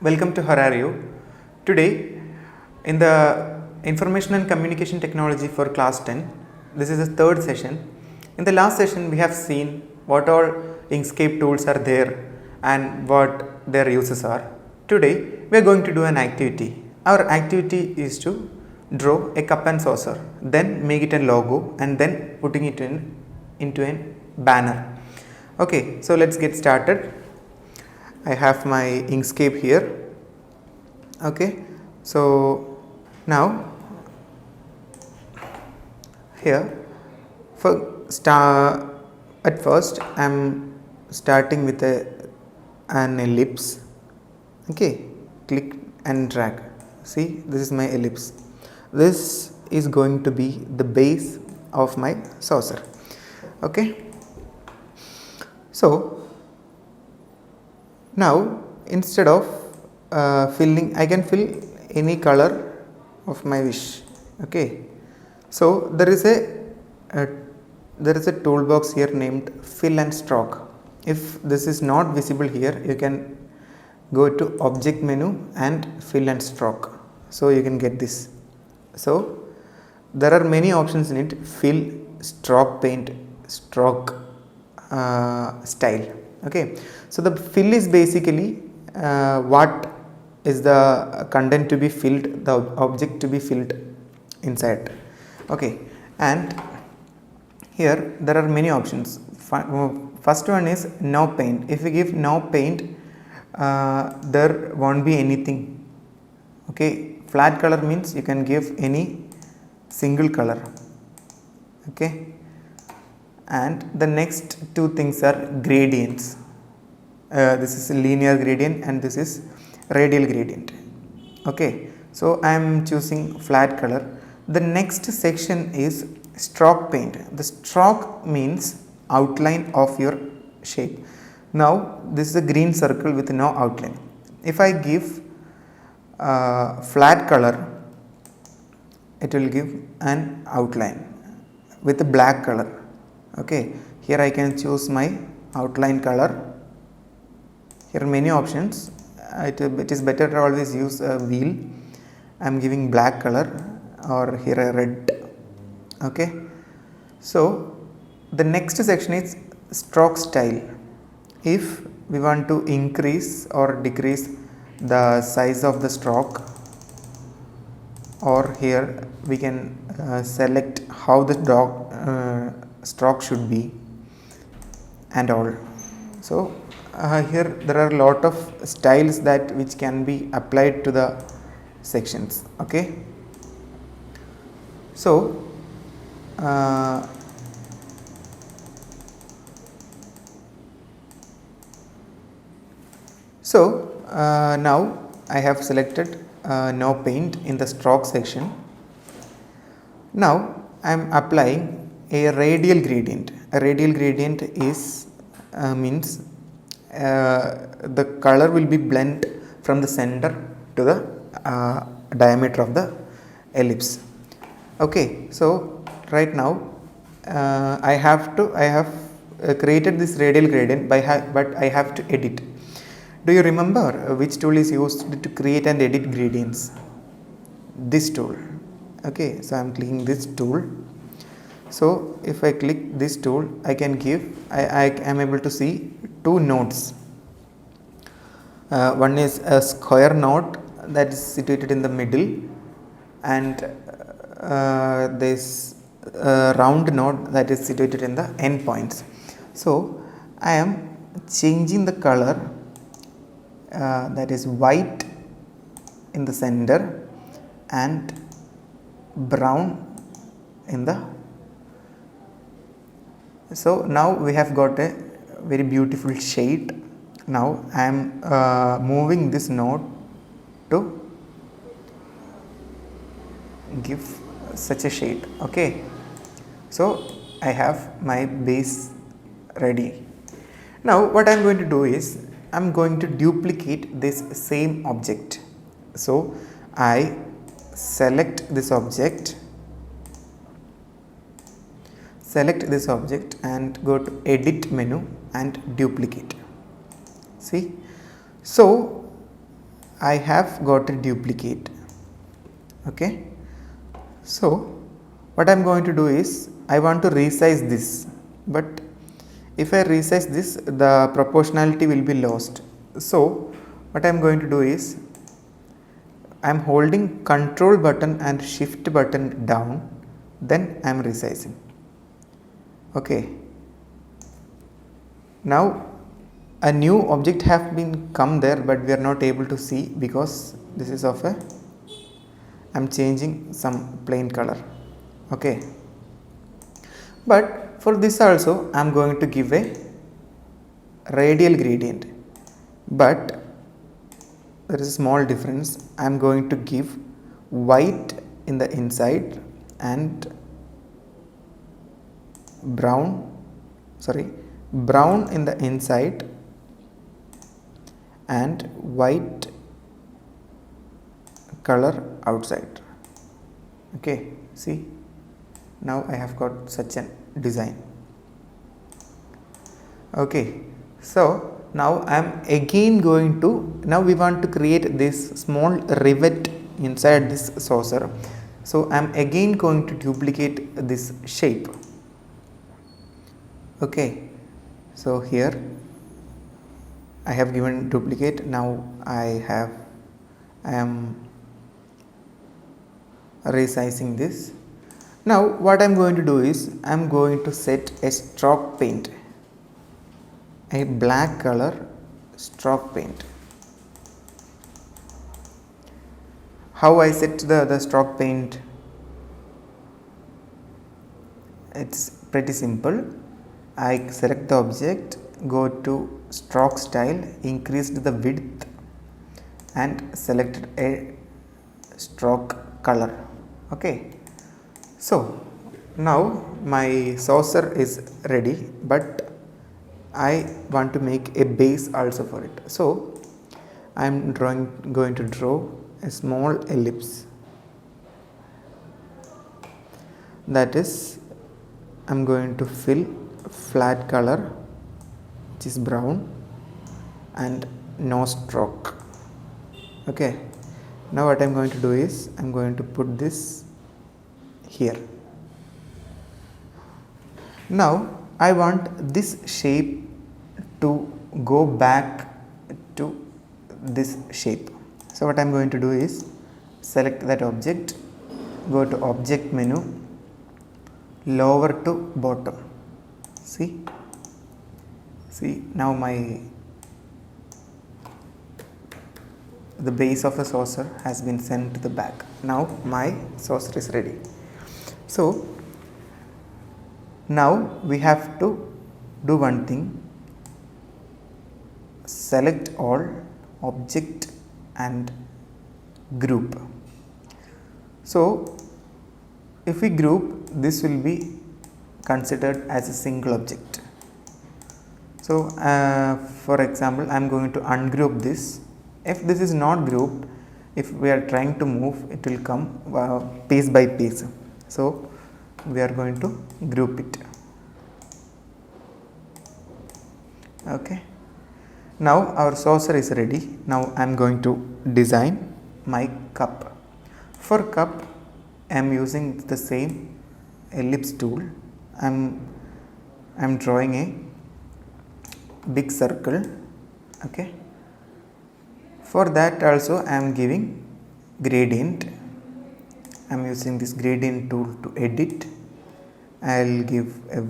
Welcome to Horario. Today, in the Information and Communication Technology for class 10, this is the third session. In the last session, we have seen what all Inkscape tools are there and what their uses are. Today, we are going to do an activity. Our activity is to draw a cup and saucer, then make it a logo and then putting it into a banner. Okay, so let's get started. I have my Inkscape here. Okay, so now here at first I am starting with an ellipse. Okay, click and drag. See, this is my ellipse. This is going to be the base of my saucer. Okay, so now instead of filling, I can fill any color of my wish. Okay, so there is a toolbox here named fill and stroke. If this is not visible here, you can go to object menu and fill and stroke, so you can get this. So there are many options in it: fill, stroke paint, stroke style. Okay, so the fill is basically what is the content to be filled, the object to be filled inside. Okay, and here there are many options. First one is no paint. If we give no paint, there won't be anything. Okay, flat color means you can give any single color. Okay, and the next two things are gradients. This is a linear gradient and this is radial gradient. Okay, so I am choosing flat color. The next section is stroke paint. The stroke means outline of your shape. Now this is a green circle with no outline. If I give flat color, it will give an outline with a black color. Okay, here I can choose my outline color. Here are many options. It is better to always use a wheel. I am giving black color, or here a red. Okay, so the next section is stroke style. If we want to increase or decrease the size of the stroke, or here we can select how the stroke should be and all. So here there are a lot of styles that which can be applied to the sections. Okay, so now I have selected no paint in the stroke section. Now I am applying a radial gradient. A radial gradient is means the color will be blend from the center to the diameter of the ellipse. Okay, so right now I have created this radial gradient but I have to edit. Do you remember which tool is used to create and edit gradients? This tool. Okay, so I am clicking this tool. So if I click this tool, I can give, I am able to see two nodes. One is a square node that is situated in the middle, and this round node that is situated in the end points. So I am changing the color, that is white in the center and brown in the. So now we have got a very beautiful shade. Now I am moving this node to give such a shade. Okay, so I have my base ready. Now what I am going to do is I am going to duplicate this same object. So I select this object and go to edit menu and duplicate. See, so I have got a duplicate. Okay, so what I am going to do is I want to resize this, but if I resize this, the proportionality will be lost. So what I am going to do is I am holding control button and shift button down, then I am resizing. Okay, now a new object have been come there, but we are not able to see because this is of a I am changing some plain color. Okay, but for this also I am going to give a radial gradient, but there is a small difference. I am going to give white in the inside and brown in the inside and white color outside. Okay, see, now I have got such a design. Okay, so now I am again going to, now we want to create this small rivet inside this saucer. So I am again going to duplicate this shape. Okay, so here I have given duplicate. Now I am resizing this. Now what I am going to do is I am going to set a stroke paint, a black color stroke paint. How I set the stroke paint? It's pretty simple. I select the object, go to stroke style, increased the width and selected a stroke color. Okay, so now my saucer is ready, but I want to make a base also for it. So I am going to draw a small ellipse, that is I am going to fill flat color which is brown and no stroke. Okay, now what I am going to do is I am going to put this here. Now I want this shape to go back to this shape. So what I am going to do is select that object, go to object menu, lower to bottom. See now the base of the saucer has been sent to the back. Now my saucer is ready. So now we have to do one thing, select all, object and group. So if we group, this will be considered as a single object. So for example, I am going to ungroup this. If this is not grouped, if we are trying to move, it will come piece by piece. So we are going to group it. Okay, now our saucer is ready. Now I am going to design my cup. For cup I am using the same ellipse tool. I am drawing a big circle. Okay, for that also I am giving gradient. I am using this gradient tool to edit. I will give a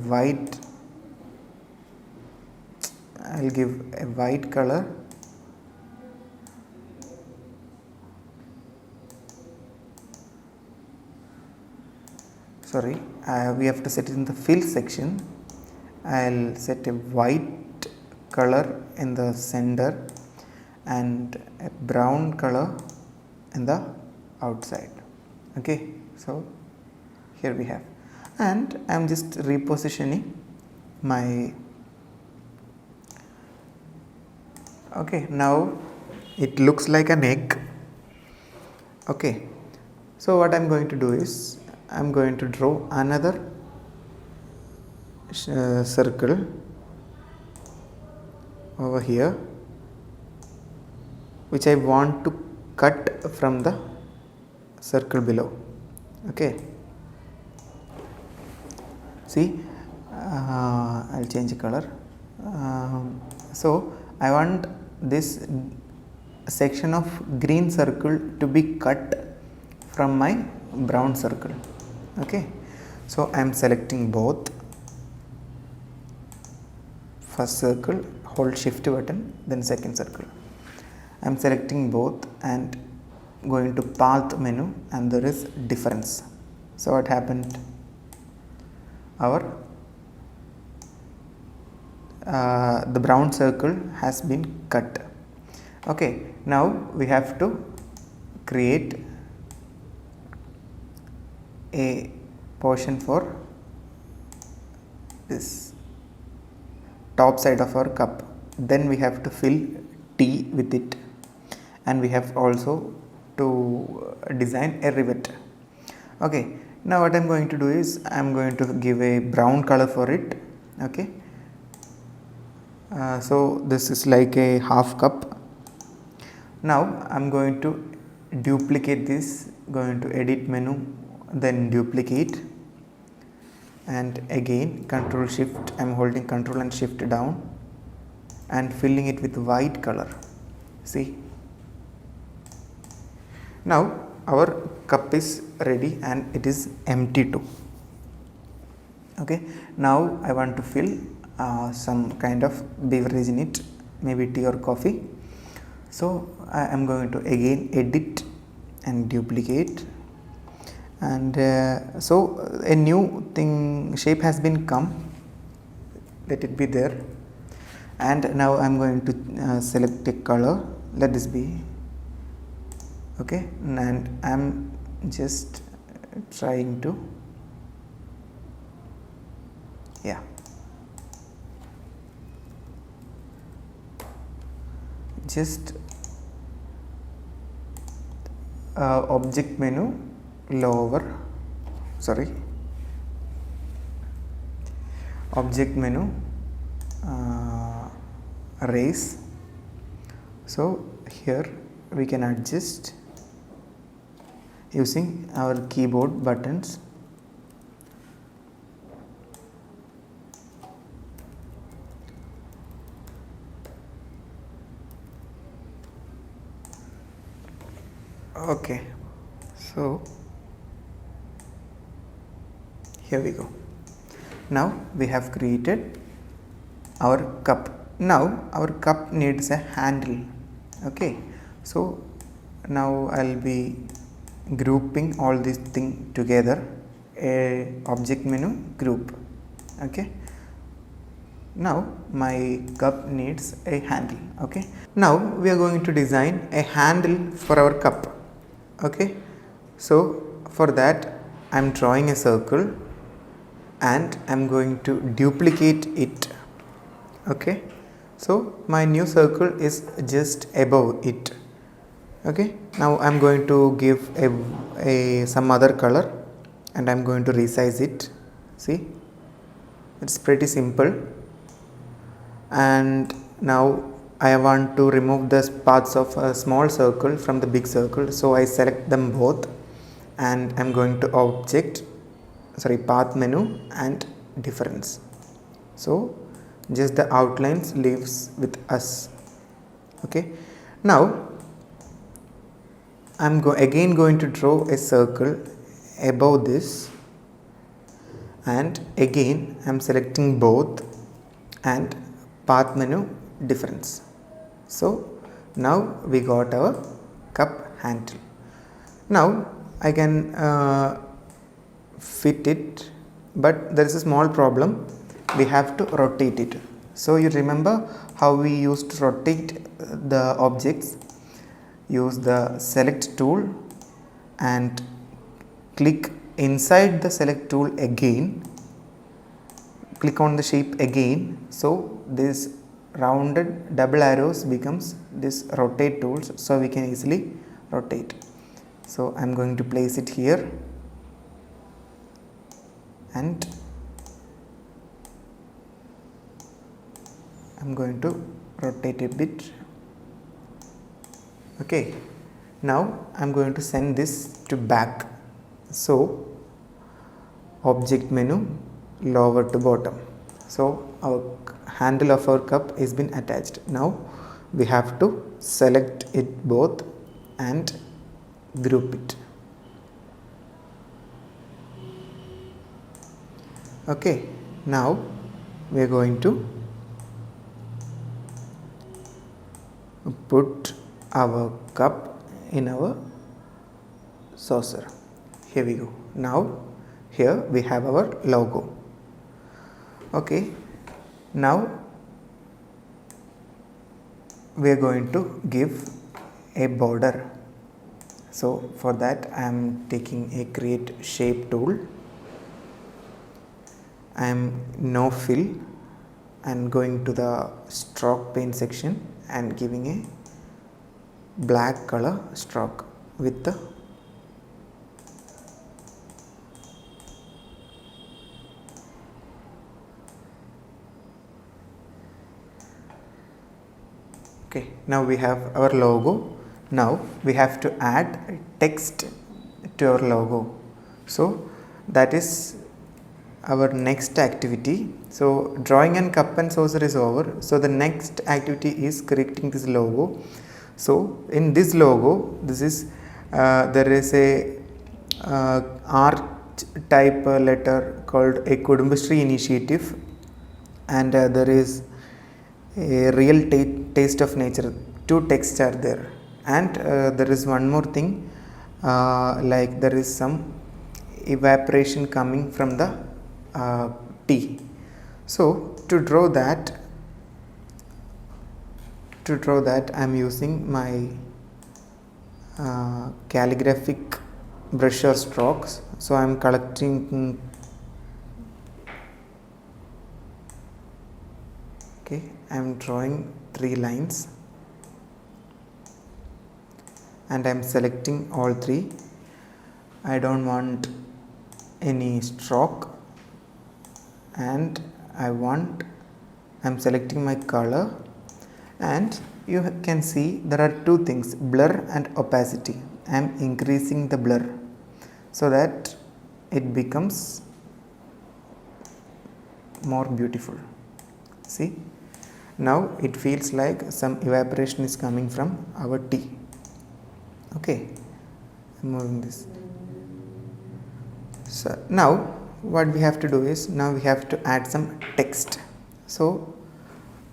white color. Sorry, we have to set it in the fill section. I will set a white color in the center and a brown color in the outside. Okay, so here we have, and I am just repositioning my. Okay, now it looks like an egg. Okay, so what I am going to do is I am going to draw another circle over here. which I want to cut from the circle below. Okay, see, I'll change the color. So I want this section of green circle to be cut from my brown circle. Okay, so I am selecting both. First circle, hold shift button, then second circle. I am selecting both and going to path menu, and there is difference. So what happened? Our the brown circle has been cut. Okay, now we have to create a portion for this top side of our cup. Then we have to fill tea with it, and we have also to design a rivet. Okay, now what I am going to do is I am going to give a brown color for it. Okay, so this is like a half cup. Now I am going to duplicate this, going to edit menu, then duplicate, and again control shift, I am holding control and shift down and filling it with white color. See, now our cup is ready and it is empty too. Okay, now I want to fill some kind of beverage in it, maybe tea or coffee. So I am going to again edit and duplicate, and so a new thing shape has been come, let it be there. And now I am going to select a color, let this be. Okay, and I am just trying to, yeah, just object menu, lower, sorry, object menu, raise. So here we can adjust using our keyboard buttons. Okay, so here we go. Now we have created our cup. Now our cup needs a handle. Okay, so now I'll be grouping all these things together, a object menu group. Okay, now my cup needs a handle. Okay, now we are going to design a handle for our cup. Okay, so for that I am drawing a circle and I am going to duplicate it. Okay, so my new circle is just above it. Okay, now I am going to give a some other color and I am going to resize it. See, it's pretty simple. And now I want to remove the parts of a small circle from the big circle, so I select them both and I am going to path menu and difference. So just the outlines leaves with us. Okay, now I am again going to draw a circle above this, and again I am selecting both and path menu difference. So now we got our cup handle. Now I can fit it, but there is a small problem, we have to rotate it. So you remember how we used to rotate the objects? Use the select tool and click inside the select tool again, click on the shape again, so this rounded double arrows becomes this rotate tools, so we can easily rotate. So I am going to place it here and I am going to rotate a bit. Okay, now I'm going to send this to back. So object menu, lower to bottom. So our handle of our cup is been attached. Now we have to select it both and group it. Okay, now we are going to put our cup in our saucer. Here we go. Now here we have our logo. Okay, now we are going to give a border. So for that I am taking a create shape tool. I am no fill and going to the stroke paint section and giving a black color stroke with the okay. Now we have our logo. Now we have to add text to our logo. So that is our next activity. So drawing and cup and saucer is over. So the next activity is creating this logo. So in this logo, this is there is a arch type letter called a Kudumbashree initiative, and there is a real taste of nature. Two texts are there, and there is one more thing, like there is some evaporation coming from the tea. So to draw that I am using my calligraphic brush or strokes. So I am collecting okay, I am drawing 3 lines and I am selecting all 3. I don't want any stroke, and I am selecting my color, and you can see there are 2 things, blur and opacity. I am increasing the blur so that it becomes more beautiful. See, now it feels like some evaporation is coming from our tea. Okay, I'm moving this. So now what we have to do is, now we have to add some text. So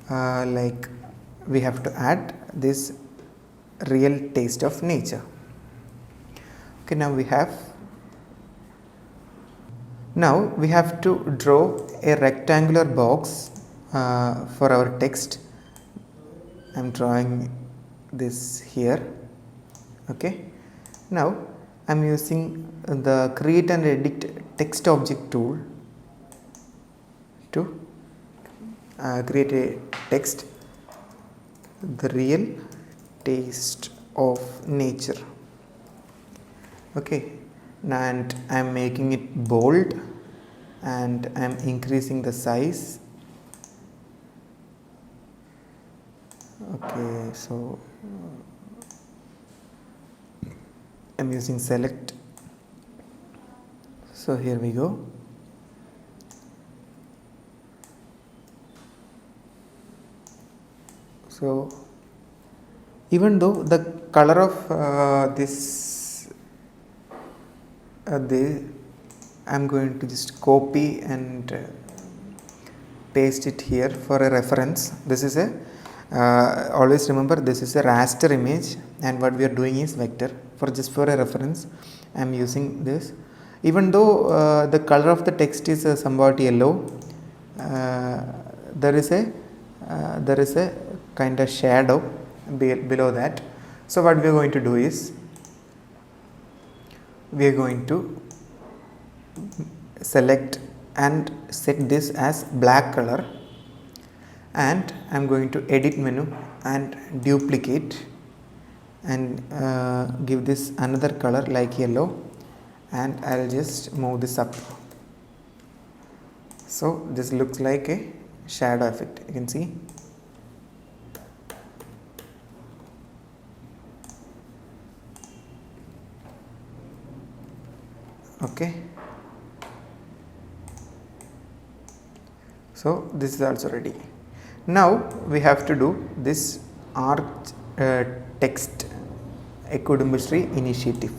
like we have to add this real taste of nature. Okay, now we have to draw a rectangular box for our text. I am drawing this here. Okay, now I am using the create and edit text object tool to create a text, the real taste of nature. Okay, and I am making it bold and I am increasing the size. Okay, so I am using select. So here we go. So even though the color of this I am going to just copy and paste it here for a reference. This is a always remember, this is a raster image and what we are doing is vector. For a reference I am using this. Even though the color of the text is somewhat yellow, there is a kind of shadow below that. So what we are going to do is, we are going to select and set this as black color, and I am going to edit menu and duplicate and give this another color like yellow, and I will just move this up. So this looks like a shadow effect, you can see. Okay, so this is also ready. Now we have to do this arch text Kudumbashree initiative.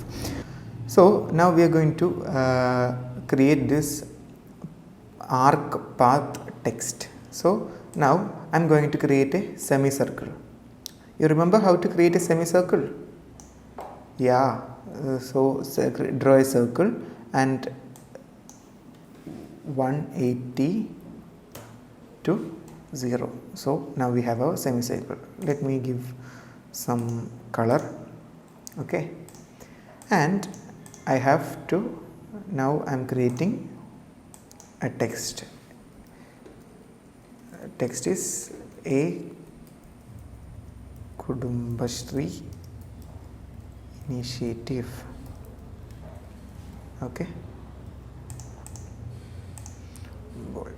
So now we are going to create this arc path text. So now I am going to create a semicircle. You remember how to create a semicircle? Yeah, so draw a circle and 180 to 0. So now we have our semicircle. Let me give some color. Okay, and I have to, now I am creating a text. Text is A Kudumbashree initiative. Okay, bold.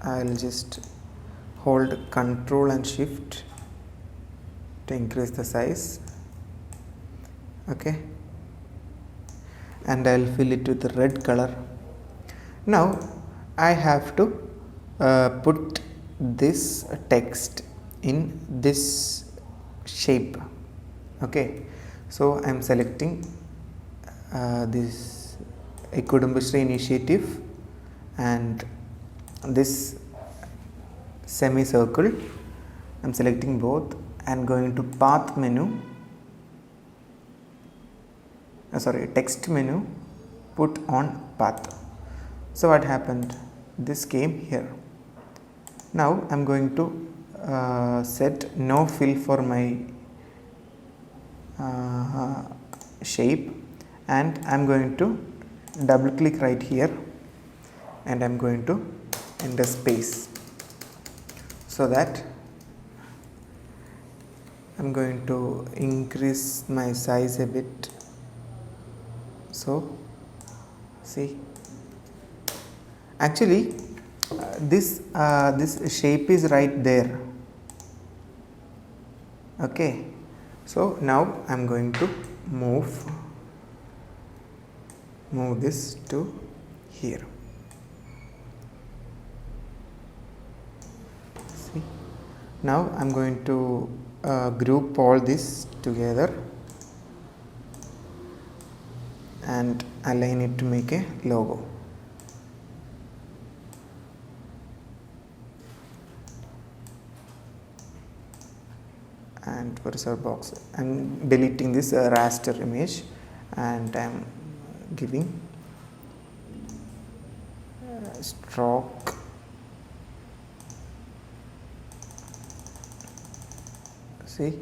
I'll just hold Ctrl and Shift to increase the size. Okay, and I'll fill it with the red color. Now I have to put this text in this shape. Okay, so I am selecting this Kudumbashree initiative and this semicircle. I am selecting both and going to path menu, text menu, put on path. So what happened? This came here. Now I am going to set no fill for my shape, and I am going to double click right here and I am going to enter space, so that I am going to increase my size a bit. So see, actually this shape is right there. Okay, so now I am going to move this to here. See, now I am going to group all this together and align it to make a logo. And what is our box? I am deleting this raster image and I am giving stroke see,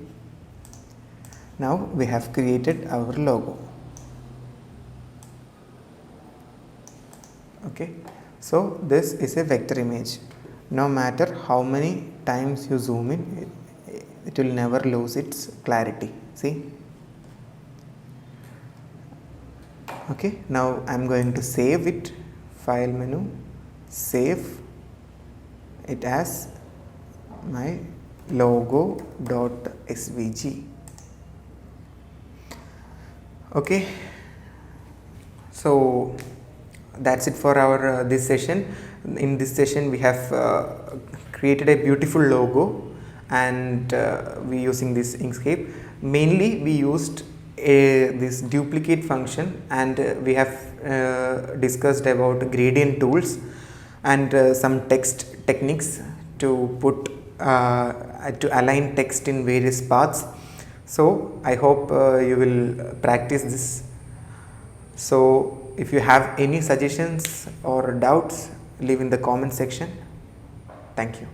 now we have created our logo. Okay, so this is a vector image. No matter how many times you zoom in, it will never lose its clarity. See, okay, now I am going to save it. File menu, save it as my logo.svg. Okay, so that's it for our this session. In this session we have created a beautiful logo, and we using this Inkscape. Mainly we used this duplicate function, and we have discussed about gradient tools and some text techniques to put to align text in various paths. So I hope you will practice this. So if you have any suggestions or doubts, leave in the comment section. Thank you.